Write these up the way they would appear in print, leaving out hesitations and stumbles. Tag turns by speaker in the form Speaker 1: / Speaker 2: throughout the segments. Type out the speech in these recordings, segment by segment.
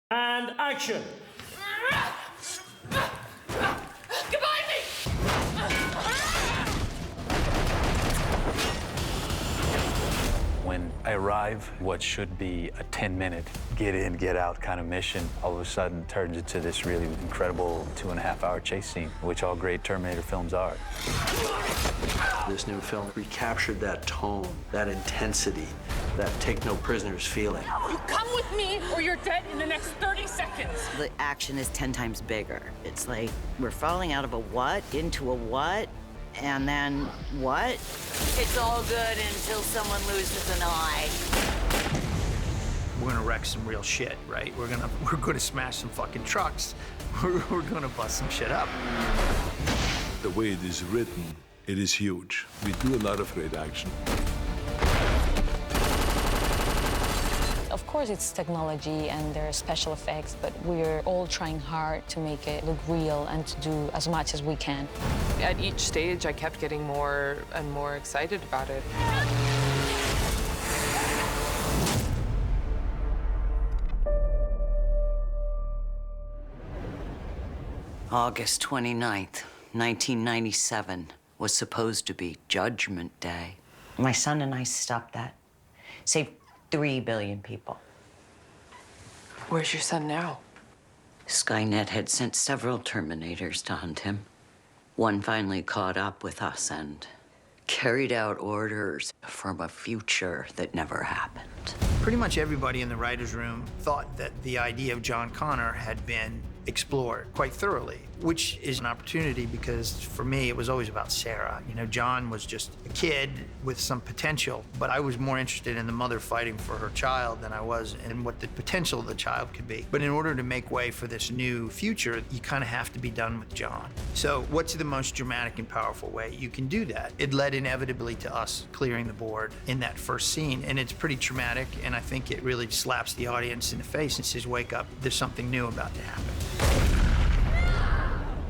Speaker 1: And action!
Speaker 2: Goodbye, me!
Speaker 3: When I arrive, what should be a 10-minute get in, get out kind of mission, all of a sudden turns into this really incredible 2.5-hour chase scene, which all great Terminator films are.
Speaker 4: This new film recaptured that tone, that intensity, that take no prisoners feeling.
Speaker 2: You come with me or you're dead in the next 30 seconds.
Speaker 5: The action is 10 times bigger. It's like we're falling out of a what into a what, and then what? It's all good until someone loses an eye.
Speaker 6: We're gonna wreck some real shit, right? We're gonna smash some fucking trucks. We're gonna bust some shit up.
Speaker 7: The way it is written, it is huge. We do a lot of great action.
Speaker 8: Of course, it's technology and there are special effects, but we're all trying hard to make it look real and to do as much as we can.
Speaker 9: At each stage, I kept getting more and more excited about it.
Speaker 5: August 29th, 1997 was supposed to be Judgment Day. My son and I stopped that. Saved 3 billion people.
Speaker 9: Where's your son now?
Speaker 5: Skynet had sent several Terminators to hunt him. One finally caught up with us and carried out orders from a future that never happened.
Speaker 6: Pretty much everybody in the writer's room thought that the idea of John Connor had been explored quite thoroughly, which is an opportunity because for me, it was always about Sarah. You know, John was just a kid with some potential, but I was more interested in the mother fighting for her child than I was in what the potential of the child could be. But in order to make way for this new future, you kind of have to be done with John. So what's the most dramatic and powerful way you can do that? It led inevitably to us clearing the board in that first scene, and it's pretty traumatic, and I think it really slaps the audience in the face and says, wake up, there's something new about to happen.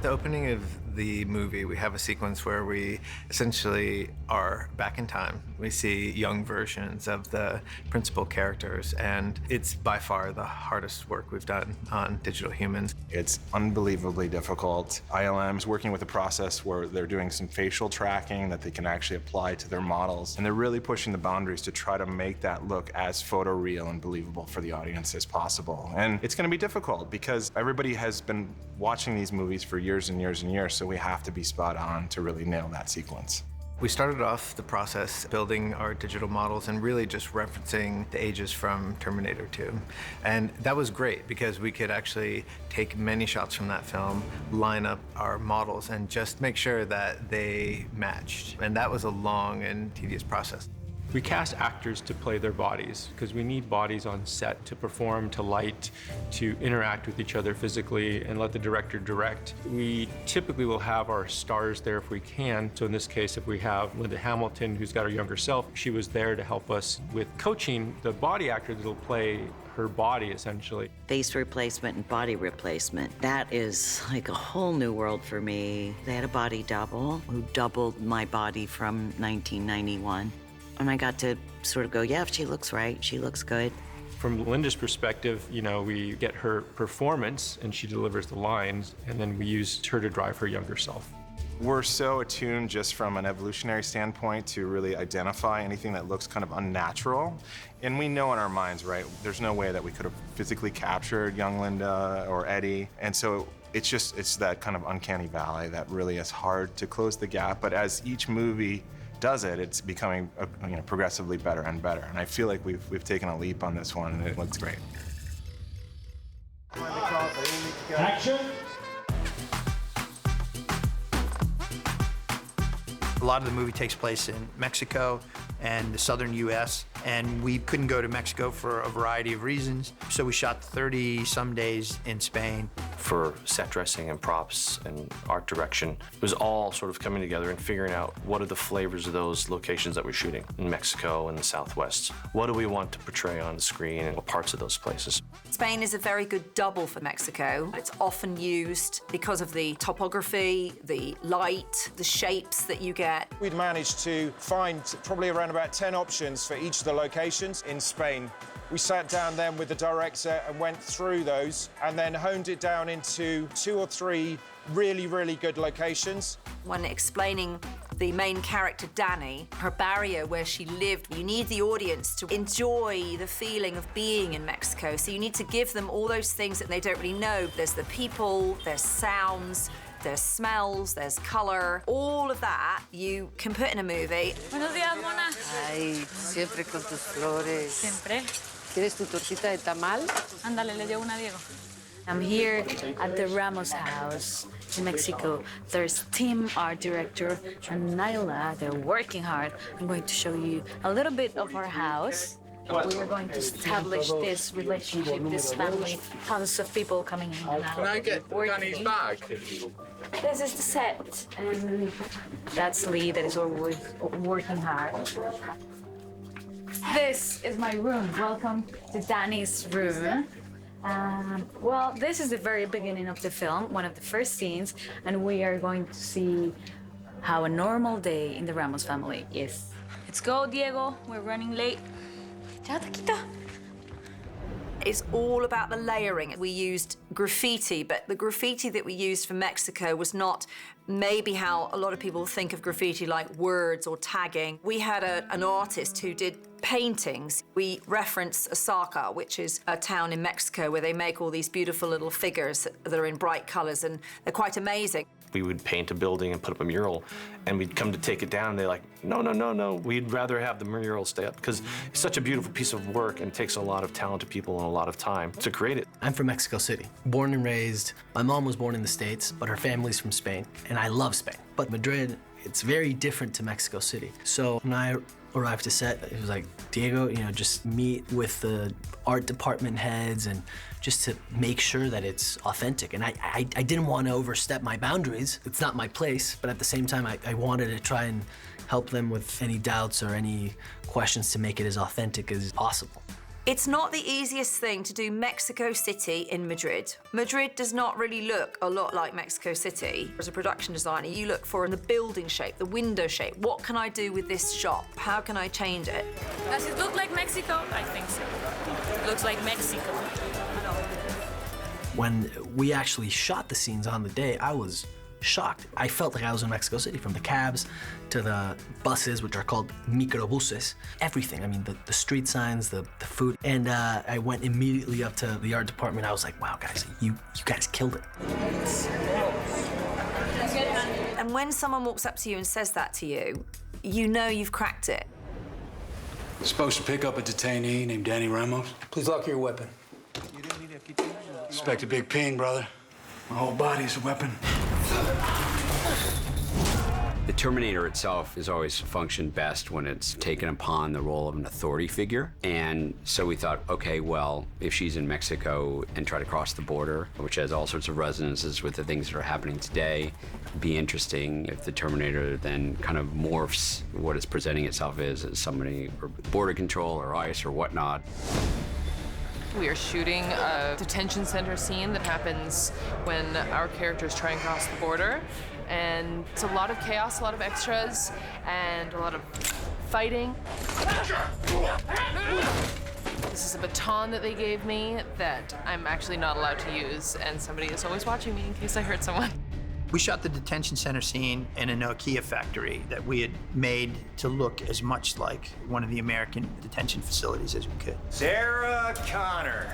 Speaker 10: The opening of the movie, we have a sequence where we essentially are back in time. We see young versions of the principal characters, and it's by far the hardest work we've done on digital humans.
Speaker 11: It's unbelievably difficult. ILM's working with a process where they're doing some facial tracking that they can actually apply to their models, and they're really pushing the boundaries to try to make that look as photoreal and believable for the audience as possible. And it's going to be difficult because everybody has been watching these movies for years and years and years, so we have to be spot on to really nail that sequence.
Speaker 10: We started off the process building our digital models and really just referencing the ages from Terminator 2. And that was great because we could actually take many shots from that film, line up our models, and just make sure that they matched. And that was a long and tedious process.
Speaker 12: We cast actors to play their bodies because we need bodies on set to perform, to light, to interact with each other physically and let the director direct. We typically will have our stars there if we can. So in this case, if we have Linda Hamilton, who's got her younger self, she was there to help us with coaching the body actor that'll play her body, essentially.
Speaker 5: Face replacement and body replacement. That is like a whole new world for me. They had a body double who doubled my body from 1991. And I got to sort of go, yeah, she looks right, she looks good.
Speaker 12: From Linda's perspective, you know, we get her performance and she delivers the lines, and then we use her to drive her younger self.
Speaker 11: We're so attuned just from an evolutionary standpoint to really identify anything that looks kind of unnatural. And we know in our minds, right, there's no way that we could have physically captured young Linda or Eddie. And so it's that kind of uncanny valley that really is hard to close the gap. But as each movie does it, it's becoming progressively better and better. And I feel like we've taken a leap on this one, and it looks great.
Speaker 1: Action!
Speaker 6: A lot of the movie takes place in Mexico and the southern U.S., and we couldn't go to Mexico for a variety of reasons, so we shot 30-some days in Spain.
Speaker 4: For set dressing and props and art direction, it was all sort of coming together and figuring out what are the flavors of those locations that we're shooting in Mexico and the Southwest. What do we want to portray on the screen and what parts of those places?
Speaker 13: Spain is a very good double for Mexico. It's often used because of the topography, the light, the shapes that you get.
Speaker 14: We'd managed to find probably around about 10 options for each of the locations in Spain. We sat down then with the director and went through those and then honed it down into 2 or 3 really, really good locations.
Speaker 13: When explaining the main character, Danny, her barrio where she lived, you need the audience to enjoy the feeling of being in Mexico. So you need to give them all those things that they don't really know. There's the people, there's sounds, there's smells, there's color. All of that you can put in a movie.
Speaker 8: Buenos días, Mona.
Speaker 15: Ay, siempre con tus flores.
Speaker 8: Siempre.
Speaker 15: ¿Quieres tu tortita de tamal?
Speaker 8: Ándale, le llevo una a Diego. I'm here at the Ramos house in Mexico. There's team art director and Nyla. They're working hard. I'm going to show you a little bit of our house. We are going to establish this relationship, this family, tons of people coming in and out.
Speaker 12: Can I get Danny's bag?
Speaker 8: This is the set, and that's Lee that is always working hard. This is my room. Welcome to Danny's room. Well, this is the very beginning of the film, one of the first scenes, and we are going to see how a normal day in the Ramos family is. Let's go, Diego. We're running late. Ya, Taquita.
Speaker 13: It's all about the layering. We used graffiti, but the graffiti that we used for Mexico was not maybe how a lot of people think of graffiti, like words or tagging. We had an artist who did paintings. We reference Oaxaca, which is a town in Mexico where they make all these beautiful little figures that are in bright colors, and they're quite amazing.
Speaker 4: We would paint a building and put up a mural, and we'd come to take it down, and they're like, no, no, no, no. We'd rather have the mural stay up, because it's such a beautiful piece of work, and it takes a lot of talented people and a lot of time to create it.
Speaker 16: I'm from Mexico City, born and raised. My mom was born in the States, but her family's from Spain, and I love Spain. But Madrid, it's very different to Mexico City. So when I arrived to set, it was like, Diego, you know, just meet with the art department heads and just to make sure that it's authentic. And I didn't want to overstep my boundaries. It's not my place, but at the same time, I wanted to try and help them with any doubts or any questions to make it as authentic as possible.
Speaker 13: It's not the easiest thing to do Mexico City in Madrid. Madrid does not really look a lot like Mexico City. As a production designer, you look for the building shape, the window shape. What can I do with this shop? How can I change it?
Speaker 8: Does it look like Mexico? I think so. It looks like Mexico.
Speaker 16: When we actually shot the scenes on the day, I was shocked. I felt like I was in Mexico City, from the cabs to the buses, which are called microbuses, everything. I mean, the street signs, the food. And I went immediately up to the art department. I was like, wow, guys, you guys killed it.
Speaker 13: And when someone walks up to you and says that to you, you know you've cracked it.
Speaker 17: Supposed to pick up a detainee named Danny Ramos.
Speaker 18: Please lock your weapon.
Speaker 17: Expect a big ping, brother. My whole body's a weapon.
Speaker 19: The Terminator itself has always functioned best when it's taken upon the role of an authority figure. And so we thought, okay, well, if she's in Mexico and try to cross the border, which has all sorts of resonances with the things that are happening today, it'd be interesting if the Terminator then kind of morphs what it's presenting itself as somebody, or border control or ICE or whatnot.
Speaker 9: We are shooting a detention center scene that happens when our characters try and cross the border. And it's a lot of chaos, a lot of extras, and a lot of fighting. This is a baton that they gave me that I'm actually not allowed to use, and somebody is always watching me in case I hurt someone.
Speaker 6: We shot the detention center scene in a Nokia factory that we had made to look as much like one of the American detention facilities as we could.
Speaker 1: Sarah Connor.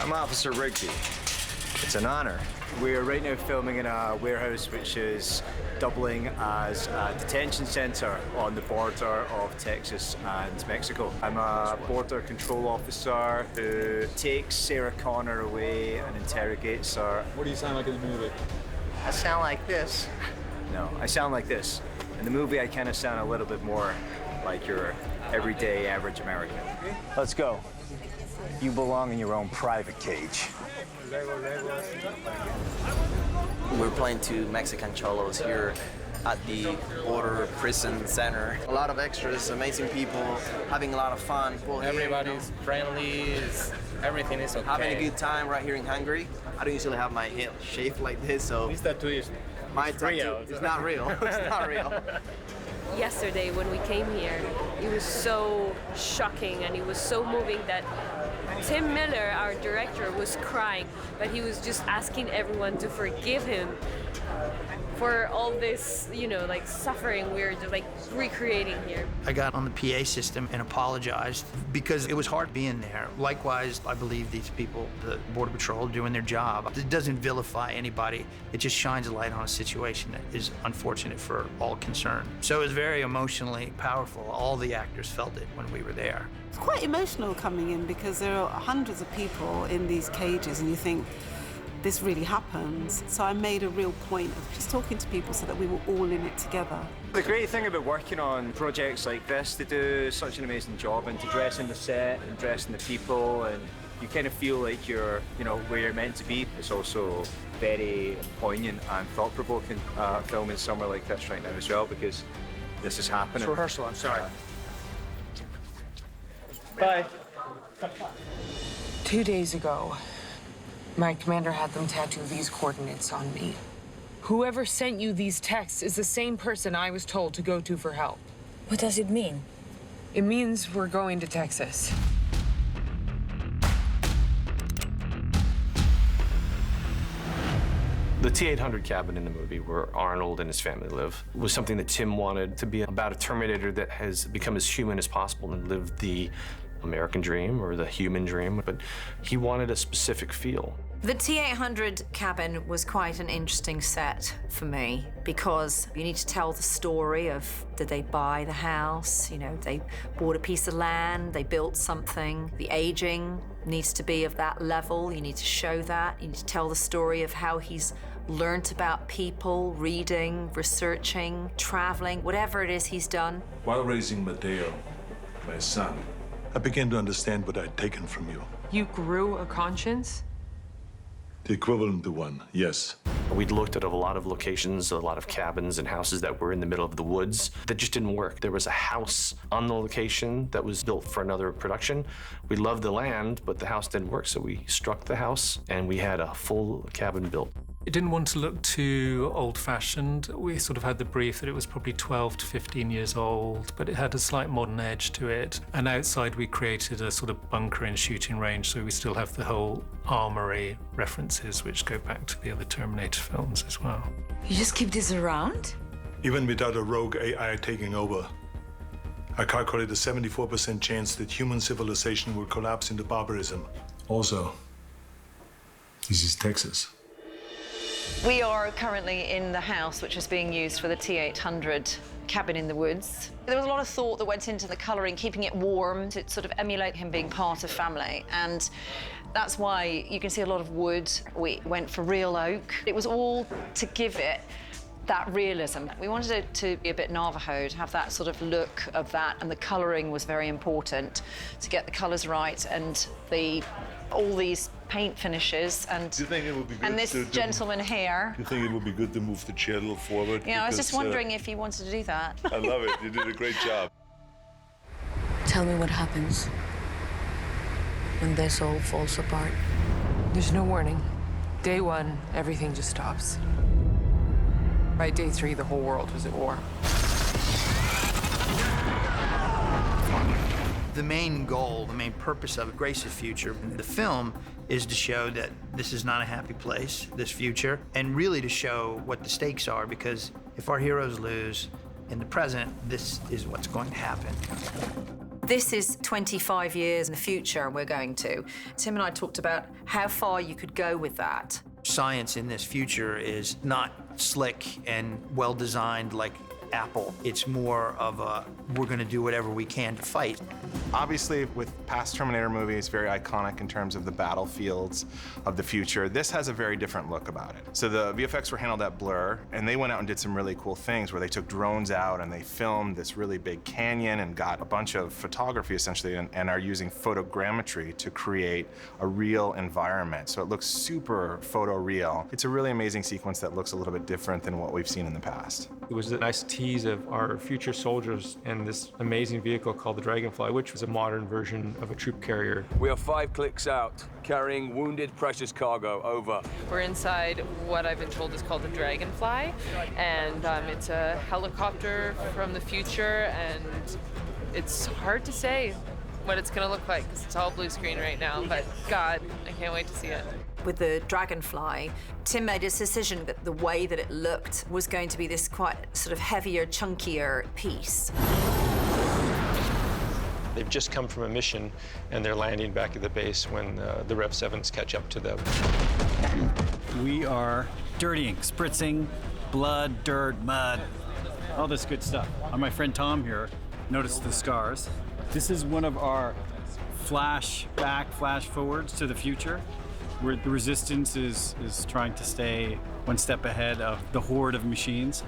Speaker 1: I'm Officer Rigby. It's an honor.
Speaker 20: We're right now filming in a warehouse which is doubling as a detention center on the border of Texas and Mexico. I'm a border control officer who takes Sarah Connor away and interrogates her.
Speaker 12: What do you sound like in the movie?
Speaker 20: I sound like this. No, I sound like this. In the movie, I kind of sound a little bit more like your everyday average American.
Speaker 1: Let's go. You belong in your own private cage.
Speaker 21: We're playing two Mexican cholos here at the border prison center. A lot of extras, amazing people, having a lot of fun.
Speaker 22: Everybody's friendly, everything is okay.
Speaker 21: Having a good time right here in Hungary. I don't usually have my head shaved like this, so...
Speaker 22: This tattoo is
Speaker 21: my tattoo is not real. It's not real.
Speaker 23: Yesterday when we came here, it was so shocking and it was so moving that
Speaker 3: Tim Miller, our director, was crying, but he was just asking everyone to forgive him for all this, you know, like suffering we're like recreating here.
Speaker 6: I got on the PA system and apologized because it was hard being there. Likewise, I believe these people, the Border Patrol, doing their job. It doesn't vilify anybody. It just shines a light on a situation that is unfortunate for all concerned. So it was very emotionally powerful. All the actors felt it when we were there.
Speaker 18: It's quite emotional coming in because there are hundreds of people in these cages and you think, this really happens. So I made a real point of just talking to people so that we were all in it together.
Speaker 20: The great thing about working on projects like this, they do such an amazing job, and to dress in the set and dress in the people, and you kind of feel like you're, you know, where you're meant to be. It's also very poignant and thought-provoking filming somewhere like this right now as well, because this is happening.
Speaker 14: It's rehearsal, I'm sorry.
Speaker 20: Bye.
Speaker 23: 2 days ago, my commander had them tattoo these coordinates on me. Whoever sent you these texts is the same person I was told to go to for help.
Speaker 3: What does it mean?
Speaker 23: It means we're going to Texas.
Speaker 4: The T-800 cabin in the movie where Arnold and his family live was something that Tim wanted to be about a Terminator that has become as human as possible and lived the American dream or the human dream, but he wanted a specific feel.
Speaker 13: The T-800 cabin was quite an interesting set for me because you need to tell the story of, did they buy the house? You know, they bought a piece of land, they built something. The aging needs to be of that level. You need to show that. You need to tell the story of how he's learnt about people, reading, researching, traveling, whatever it is he's done.
Speaker 7: While raising Mateo, my son, I began to understand what I'd taken from you.
Speaker 23: You grew a conscience?
Speaker 7: The equivalent to one, yes.
Speaker 4: We'd looked at a lot of locations, a lot of cabins and houses that were in the middle of the woods that just didn't work. There was a house on the location that was built for another production. We loved the land, but the house didn't work, so we struck the house and we had a full cabin built.
Speaker 24: It didn't want to look too old-fashioned. We sort of had the brief that it was probably 12 to 15 years old, but it had a slight modern edge to it. And outside we created a sort of bunker and shooting range, so we still have the whole armory references which go back to the other Terminator films as well.
Speaker 3: You just keep this around?
Speaker 7: Even without a rogue AI taking over, I calculate a 74% chance that human civilization will collapse into barbarism. Also, this is Texas.
Speaker 25: We are currently in the house which is being used for the T-800 cabin in the woods. There was a lot of thought that went into the colouring, keeping it warm to sort of emulate him being part of family. And that's why you can see a lot of wood. We went for real oak. It was all to give it that realism. We wanted it to be a bit Navajo, to have that sort of look of that, and the colouring was very important to get the colours right and all these paint finishes and
Speaker 7: Do you think it would be good
Speaker 25: and this gentleman here.
Speaker 7: Do you think it would be good to move the chair a little forward?
Speaker 25: Yeah, I was just wondering if you wanted to do that.
Speaker 7: I love it. You did a great job.
Speaker 3: Tell me what happens when this all falls apart.
Speaker 23: There's no warning. Day one, everything just stops. By day 3, the whole world was at war.
Speaker 6: The main goal, the main purpose of Grace's future in the film is to show that this is not a happy place, this future, and really to show what the stakes are, because if our heroes lose in the present, this is what's going to happen.
Speaker 13: This is 25 years in the future we're going to. Tim and I talked about how far you could go with that.
Speaker 6: Science in this future is not slick and well-designed like Apple. It's more of a, we're gonna do whatever we can to fight.
Speaker 11: Obviously, with past Terminator movies, very iconic in terms of the battlefields of the future, this has a very different look about it. So the VFX were handled at Blur, and they went out and did some really cool things where they took drones out and they filmed this really big canyon and got a bunch of photography, essentially, and are using photogrammetry to create a real environment. So it looks super photoreal. It's a really amazing sequence that looks a little bit different than what we've seen in the past.
Speaker 12: It was a nice tease of our future soldiers and this amazing vehicle called the Dragonfly, which was a modern version of a troop carrier.
Speaker 26: We are 5 clicks out, carrying wounded precious cargo, over.
Speaker 9: We're inside what I've been told is called the Dragonfly, and it's a helicopter from the future, and it's hard to say what it's gonna look like, because it's all blue screen right now, but God, I can't wait to see it.
Speaker 13: With the Dragonfly, Tim made his decision that the way that it looked was going to be this quite sort of heavier, chunkier piece.
Speaker 12: They've just come from a mission, and they're landing back at the base when the Rev 7s catch up to them.
Speaker 2: We are dirtying, spritzing, blood, dirt, mud, all this good stuff. My friend Tom here noticed the scars. This is one of our flash forwards to the future, where the Resistance is trying to stay one step ahead of the horde of machines.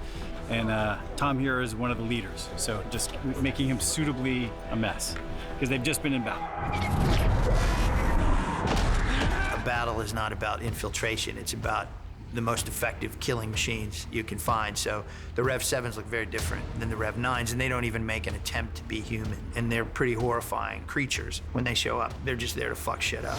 Speaker 2: And Tom here is one of the leaders, so just making him suitably a mess, because they've just been in battle.
Speaker 6: A battle is not about infiltration, it's about the most effective killing machines you can find. So the Rev 7s look very different than the Rev 9s, and they don't even make an attempt to be human. And they're pretty horrifying creatures when they show up. They're just there to fuck shit up.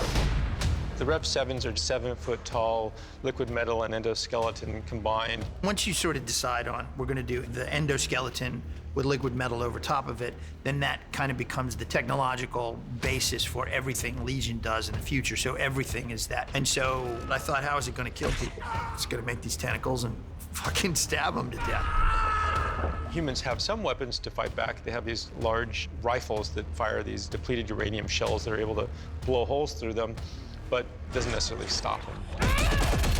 Speaker 12: The Rev 7s are 7-foot-tall liquid metal and endoskeleton combined.
Speaker 6: Once you sort of decide on, we're gonna do the endoskeleton with liquid metal over top of it, then that kind of becomes the technological basis for everything Legion does in the future. So everything is that. And so I thought, how is it gonna kill people? It's gonna make these tentacles and fucking stab them to death.
Speaker 12: Humans have some weapons to fight back. They have these large rifles that fire these depleted uranium shells that are able to blow holes through them, but doesn't necessarily stop them.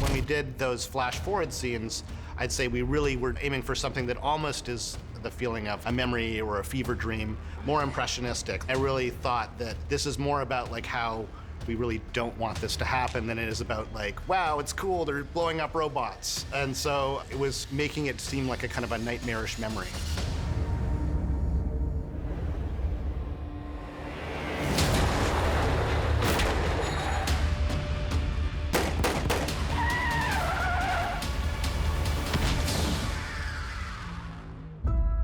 Speaker 5: When we did those flash forward scenes, I'd say we really were aiming for something that almost is the feeling of a memory or a fever dream, more impressionistic. I really thought that this is more about like how we really don't want this to happen than it is about like, wow, it's cool, they're blowing up robots. And so it was making it seem like a kind of a nightmarish memory.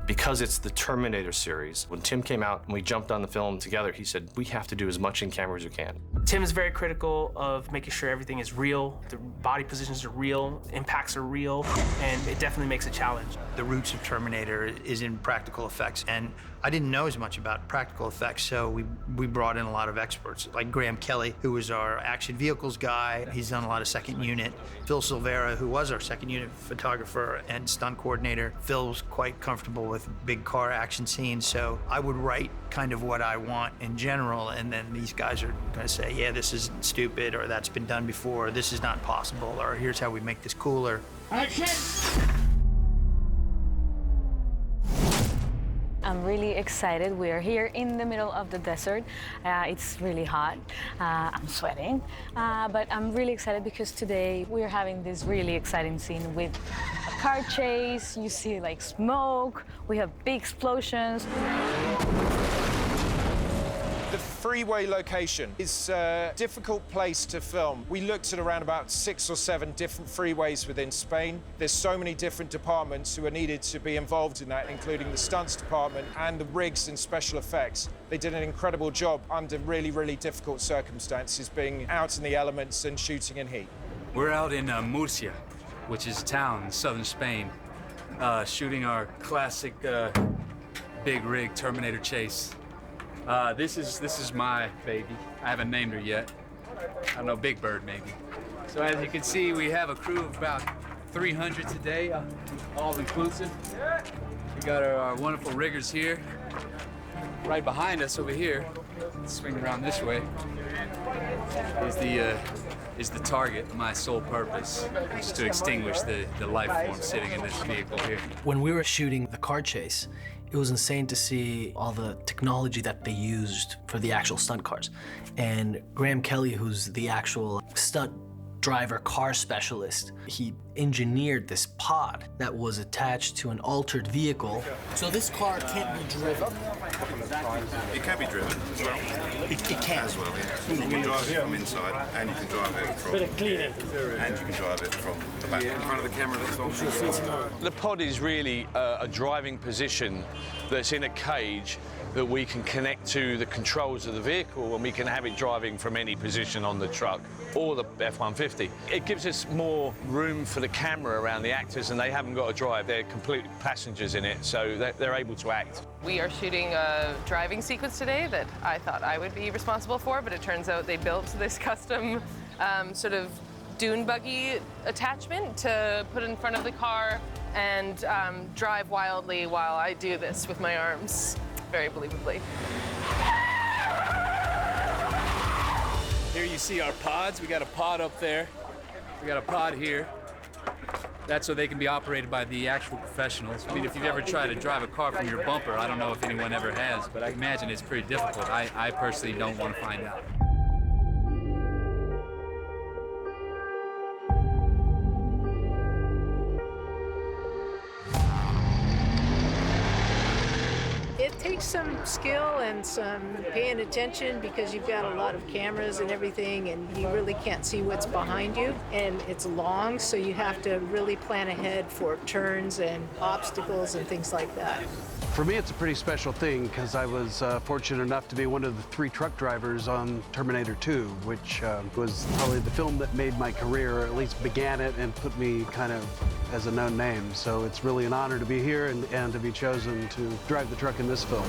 Speaker 4: Because it's the Terminator series, when Tim came out and we jumped on the film together, he said, we have to do as much in camera as we can.
Speaker 8: Tim is very critical of making sure everything is real, the body positions are real, impacts are real, and it definitely makes a challenge.
Speaker 6: The roots of Terminator is in practical effects, and I didn't know as much about practical effects, so we brought in a lot of experts, like Graham Kelly, who was our action vehicles guy. He's done a lot of second unit. Phil Silvera, who was our second unit photographer and stunt coordinator. Phil's quite comfortable with big car action scenes, so I would write kind of what I want in general, and then these guys are gonna say, yeah, this is stupid, or that's been done before, or this is not possible, or here's how we make this cooler.
Speaker 8: Action!
Speaker 3: I'm really excited. We are here in the middle of the desert. It's really hot. I'm sweating, but I'm really excited because today we're having this really exciting scene with a car chase. You see like smoke. We have big explosions.
Speaker 14: The freeway location is a difficult place to film. We looked at around about 6 or 7 different freeways within Spain. There's so many different departments who are needed to be involved in that, including the stunts department and the rigs and special effects. They did an incredible job under really, really difficult circumstances, being out in the elements and shooting in heat.
Speaker 17: We're out in Murcia, which is a town in southern Spain, shooting our classic big rig Terminator chase. This is my baby. I haven't named her yet. I don't know, Big Bird maybe. So as you can see, we have a crew of about 300 today, all inclusive. We got our wonderful riggers here. Right behind us over here, let's swing around this way, is the target. My sole purpose is to extinguish the life form sitting in this vehicle here.
Speaker 10: When we were shooting the car chase, it was insane to see all the technology that they used for the actual stunt cars. And Graham Kelly, who's the actual stunt driver car specialist, he engineered this pod that was attached to an altered vehicle.
Speaker 15: So this car can't be driven?
Speaker 16: It can be driven as well.
Speaker 15: It can?
Speaker 16: As well, yeah. You can drive it from inside, and you can drive it from... And you can drive it from the back. In front of the camera that's on.
Speaker 27: The pod is really a driving position that's in a cage
Speaker 1: that we can connect to the controls of the vehicle and we can have it driving from any position on the truck or the F-150. It gives us more room for the camera around the actors, and they haven't got to drive. They're complete passengers in it, so they're able to act.
Speaker 9: We are shooting a driving sequence today that I thought I would be responsible for, but it turns out they built this custom sort of dune buggy attachment to put in front of the car and drive wildly while I do this with my arms, very believably.
Speaker 17: Here you see our pods. We got a pod up there. We got a pod here. That's so they can be operated by the actual professionals. I mean, if you've ever tried to drive a car from your bumper, I don't know if anyone ever has, but I imagine it's pretty difficult. I personally don't want to find out.
Speaker 18: It takes some skill and some paying attention because you've got a lot of cameras and everything, and you really can't see what's behind you. And it's long, so you have to really plan ahead for turns and obstacles and things like that.
Speaker 19: For me, it's a pretty special thing because I was fortunate enough to be one of the 3 truck drivers on Terminator 2, which was probably the film that made my career, or at least began it and put me kind of as a known name. So it's really an honor to be here and to be chosen to drive the truck in this film.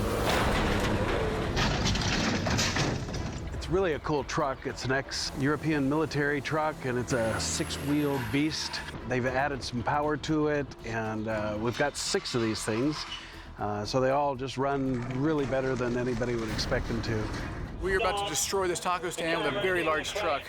Speaker 19: It's really a cool truck. It's an ex-European military truck, and it's a 6-wheeled beast. They've added some power to it, and we've got 6 of these things. So they all just run really better than anybody would expect them to.
Speaker 20: We're about to destroy this taco stand with a very large truck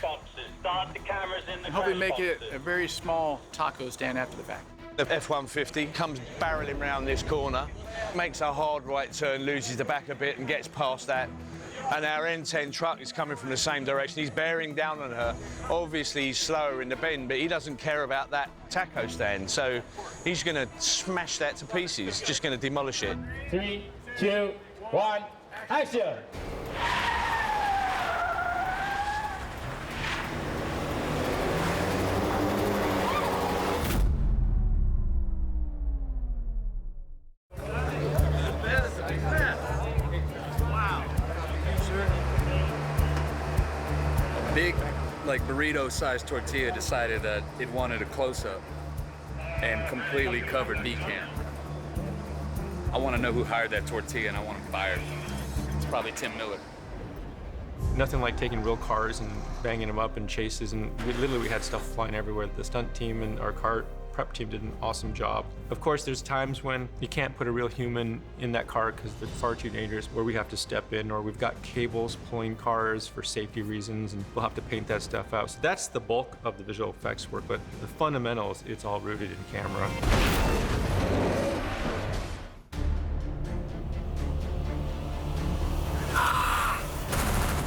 Speaker 20: and hopefully make it a very small taco stand after the fact.
Speaker 1: The F-150 comes barreling round this corner, makes a hard right turn, loses the back a bit and gets past that. And our N10 truck is coming from the same direction. He's bearing down on her. Obviously, he's slower in the bend, but he doesn't care about that taco stand. So he's going to smash that to pieces, just going to demolish it.
Speaker 21: 3, 2, 1, action!
Speaker 17: Big, like burrito-sized tortilla decided that it wanted a close-up and completely covered B-cam. I want to know who hired that tortilla, and I want him fired. It's probably Tim Miller.
Speaker 12: Nothing like taking real cars and banging them up in chases, and we had stuff flying everywhere. The stunt team and our car prep team did an awesome job. Of course, there's times when you can't put a real human in that car because they're far too dangerous, where we have to step in, or we've got cables pulling cars for safety reasons, and we'll have to paint that stuff out. So that's the bulk of the visual effects work, but the fundamentals, it's all rooted in camera.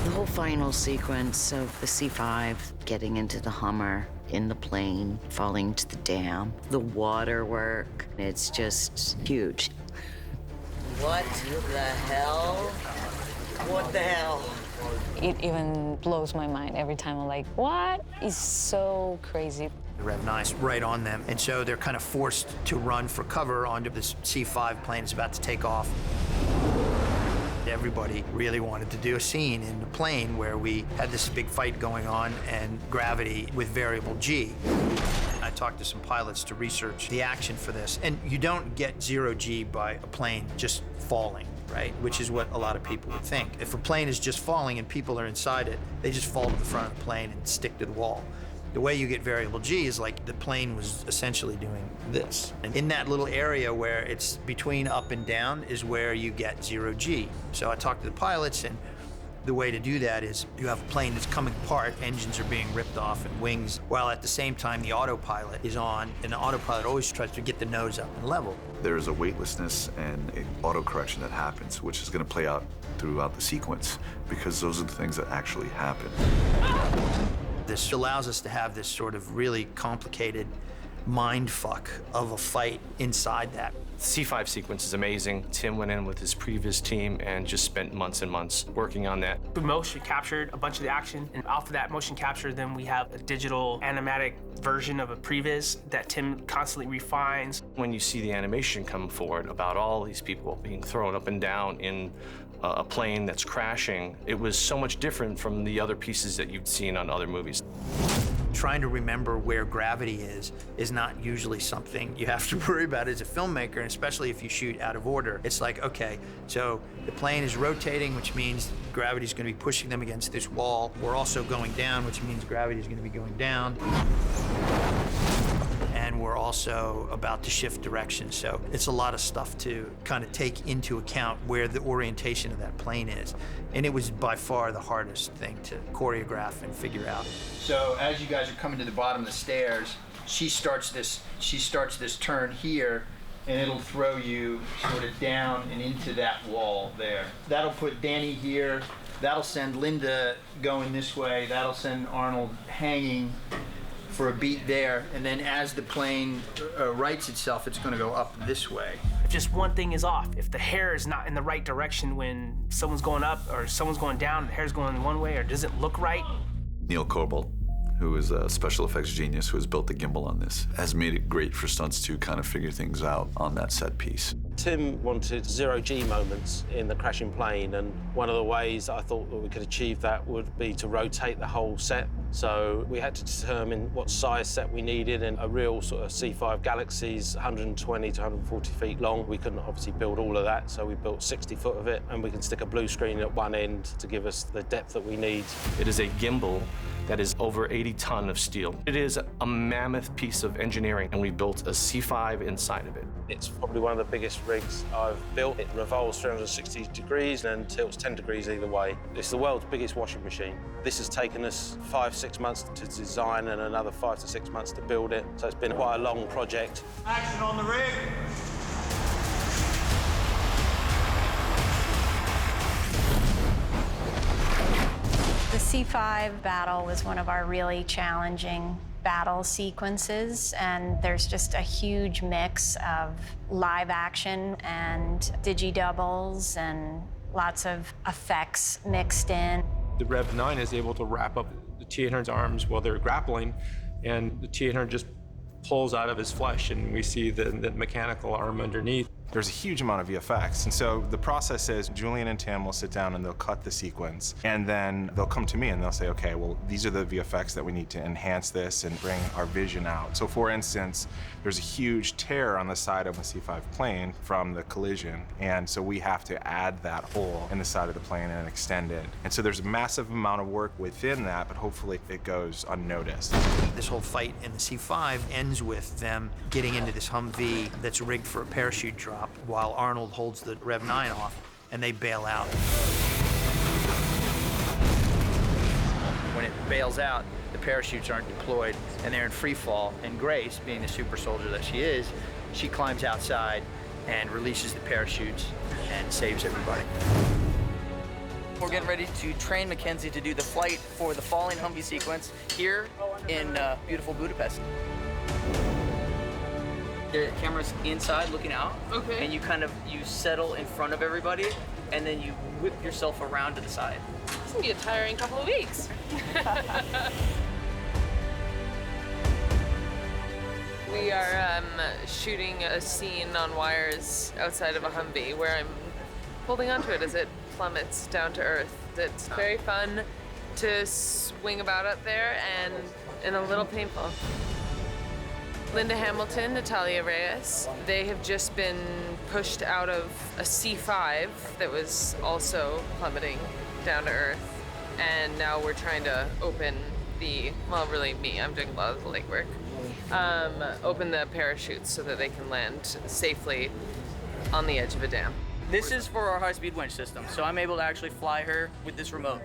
Speaker 22: The whole final sequence of the C5 getting into the Hummer, in the plane, falling to the dam, the water work, it's just huge.
Speaker 15: What the hell? What the hell?
Speaker 3: It even blows my mind every time. I'm like, what? It's so crazy.
Speaker 6: The Rev 9's right on them, and so they're kind of forced to run for cover onto this C5 plane that's about to take off. Everybody really wanted to do a scene in the plane where we had this big fight going on and gravity with variable G. I talked to some pilots to research the action for this, and you don't get 0 G by a plane just falling, right? Which is what a lot of people would think. If a plane is just falling and people are inside it, they just fall to the front of the plane and stick to the wall. The way you get variable G is like the plane was essentially doing this. And in that little area where it's between up and down is where you get 0 G. So I talked to the pilots, and the way to do that is you have a plane that's coming apart, engines are being ripped off and wings, while at the same time the autopilot is on, and the autopilot always tries to get the nose up and level.
Speaker 27: There is a weightlessness and an auto-correction that happens, which is going to play out throughout the sequence, because those are the things that actually happen.
Speaker 6: This allows us to have this sort of really complicated mind fuck of a fight inside that.
Speaker 4: The C5 sequence is amazing. Tim went in with his previous team and just spent months and months working on that.
Speaker 8: We motion captured a bunch of the action, and off of that motion capture, then we have a digital animatic version of a previs that Tim constantly refines.
Speaker 4: When you see the animation come forward about all these people being thrown up and down in a plane that's crashing, it was so much different from the other pieces that you'd seen on other movies.
Speaker 6: Trying to remember where gravity is not usually something you have to worry about as a filmmaker, and especially if you shoot out of order. It's like, okay, so the plane is rotating, which means gravity is going to be pushing them against this wall. We're also going down, which means gravity is going to be going down. And we're also about to shift direction. So it's a lot of stuff to kind of take into account where the orientation of that plane is. And it was by far the hardest thing to choreograph and figure out. So as you guys are coming to the bottom of the stairs, she starts this turn here, and it'll throw you sort of down and into that wall there. That'll put Danny here. That'll send Linda going this way. That'll send Arnold hanging for a beat there, and then as the plane rights itself, it's going to go up this way.
Speaker 8: If just one thing is off, if the hair is not in the right direction when someone's going up or someone's going down, the hair's going one way or doesn't look right.
Speaker 27: Neil Corbell, who is a special effects genius who has built the gimbal on this, has made it great for stunts to kind of figure things out on that set piece.
Speaker 7: Tim wanted zero-G moments in the crashing plane, and one of the ways I thought that we could achieve that would be to rotate the whole set. So we had to determine what size set we needed, and a real sort of C5 Galaxy's 120 to 140 feet long. We couldn't obviously build all of that, so we built 60 foot of it, and we can stick a blue screen at one end to give us the depth that we need.
Speaker 4: It is a gimbal that is over 80 ton of steel. It is a mammoth piece of engineering, and we built a C5 inside of it.
Speaker 7: It's probably one of the biggest rigs I've built. It revolves 360 degrees and tilts 10 degrees either way. It's the world's biggest washing machine. This has taken us 5-6 months to design and another 5 to 6 months to build it. So it's been quite a long project.
Speaker 11: Action on the rig.
Speaker 13: The C5 battle was one of our really challenging battle sequences, and there's just a huge mix of live action and digi-doubles and lots of effects mixed in.
Speaker 12: The Rev 9 is able to wrap up the T-800's arms while they're grappling, and the T-800 just pulls out of his flesh, and we see the mechanical arm underneath.
Speaker 14: There's a huge amount of VFX, and so the process is Julian and Tim will sit down and they'll cut the sequence, and then they'll come to me and they'll say, okay, well, these are the VFX that we need to enhance this and bring our vision out. So for instance, there's a huge tear on the side of the C5 plane from the collision, and so we have to add that hole in the side of the plane and extend it. And so there's a massive amount of work within that, but hopefully it goes unnoticed.
Speaker 6: This whole fight in the C5 ends with them getting into this Humvee that's rigged for a parachute drop, while Arnold holds the Rev 9 off, and they bail out. When it bails out, the parachutes aren't deployed, and they're in free fall, and Grace, being the super soldier that she is, she climbs outside and releases the parachutes and saves everybody.
Speaker 23: We're getting ready to train Mackenzie to do the flight for the falling Humvee sequence here in beautiful Budapest. The camera's inside looking out.
Speaker 9: Okay.
Speaker 23: And you settle in front of everybody, and then you whip yourself around to the side.
Speaker 9: It's gonna be a tiring couple of weeks. We are shooting a scene on wires outside of a Humvee where I'm holding onto it as it plummets down to earth. It's very fun to swing about up there and a little painful. Linda Hamilton, Natalia Reyes, they have just been pushed out of a C5 that was also plummeting down to earth. And now we're trying to open well, really me, I'm doing a lot of the legwork. Open the parachutes so that they can land safely on the edge of a dam.
Speaker 23: This is for our high-speed winch system, so I'm able to actually fly her with this remote.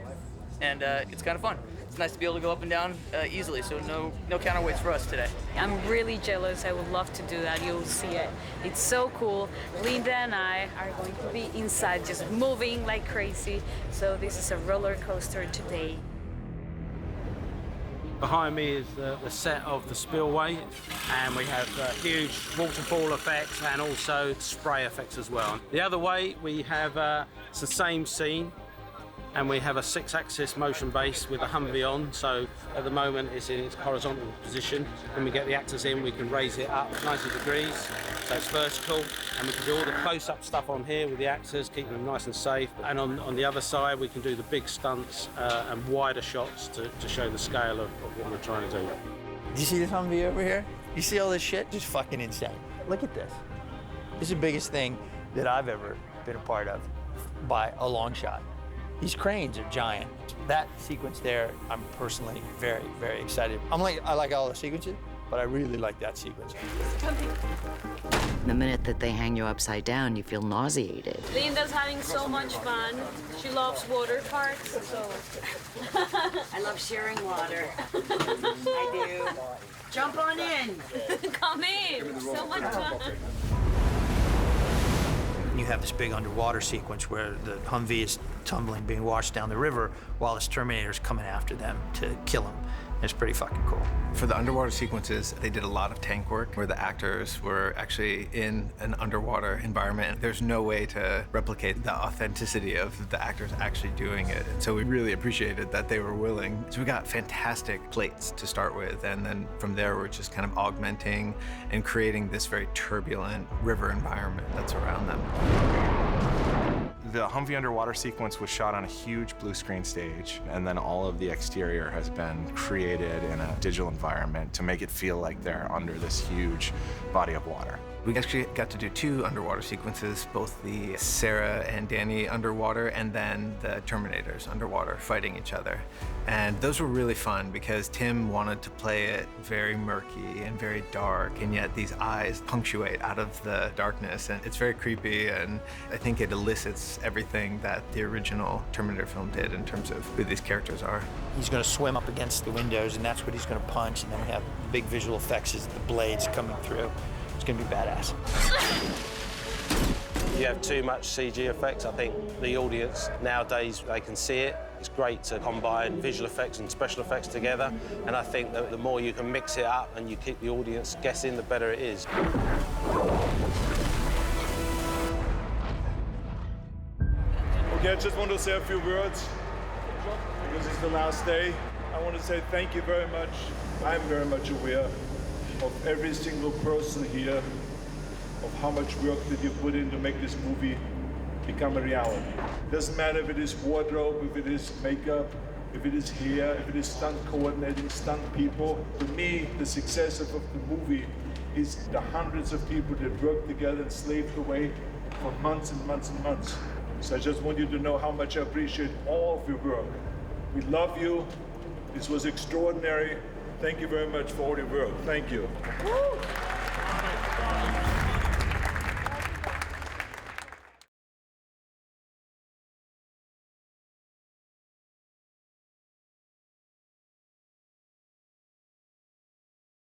Speaker 23: And it's kind of fun. It's nice to be able to go up and down easily, so no counterweights for us today.
Speaker 3: I'm really jealous. I would love to do that. You'll see it. It's so cool. Linda and I are going to be inside just moving like crazy. So this is a roller coaster today.
Speaker 2: Behind me is the set of the spillway, and we have huge waterfall effects and also spray effects as well. The other way, we have it's the same scene, and we have a 6-axis motion base with a Humvee on, so at the moment it's in its horizontal position. When we get the actors in, we can raise it up 90 degrees, so it's vertical, and we can do all the close-up stuff on here with the actors, keeping them nice and safe. And on the other side, we can do the big stunts and wider shots to show the scale of what we're trying to do.
Speaker 6: Do you see this Humvee over here? You see all this shit? Just fucking insane. Look at this. This is the biggest thing that I've ever been a part of by a long shot. These cranes are giant. That sequence there, I'm personally very, very excited. I like all the sequences, but I really like that sequence.
Speaker 22: The minute that they hang you upside down, you feel nauseated.
Speaker 5: Linda's having so much fun. She loves water parks, so.
Speaker 15: I love sharing water. I do. Jump on in.
Speaker 5: Come in. So much fun.
Speaker 6: You have this big underwater sequence where the Humvee is tumbling, being washed down the river, while this Terminator's coming after them to kill him. It's pretty fucking cool.
Speaker 10: For the underwater sequences, they did a lot of tank work where the actors were actually in an underwater environment. There's no way to replicate the authenticity of the actors actually doing it. So we really appreciated that they were willing. So we got fantastic plates to start with, and then from there we're just kind of augmenting and creating this very turbulent river environment that's around them.
Speaker 11: The Humvee underwater sequence was shot on a huge blue screen stage, and then all of the exterior has been created in a digital environment to make it feel like they're under this huge body of water.
Speaker 10: We actually got to do 2 underwater sequences, both the Sarah and Danny underwater and then the Terminators underwater fighting each other. And those were really fun because Tim wanted to play it very murky and very dark, and yet these eyes punctuate out of the darkness, and it's very creepy, and I think it elicits everything that the original Terminator film did in terms of who these characters are.
Speaker 6: He's gonna swim up against the windows, and that's what he's gonna punch, and then we have big visual effects as the blades coming through. It's gonna be badass.
Speaker 7: You have too much CG effects. I think the audience nowadays, they can see it. It's great to combine visual effects and special effects together, and I think that the more you can mix it up and you keep the audience guessing, the better it is.
Speaker 24: Okay, I just want to say a few words because it's the last day. I want to say thank you very much. I'm very much aware of every single person here, of how much work that you put in to make this movie become a reality. Doesn't matter if it is wardrobe, if it is makeup, if it is hair, if it is stunt coordinating, stunt people. For me, the success of the movie is the hundreds of people that worked together and slaved away for months and months and months. So I just want you to know how much I appreciate all of your work. We love you. This was extraordinary. Thank you very much for all your work. Thank you.
Speaker 5: Woo!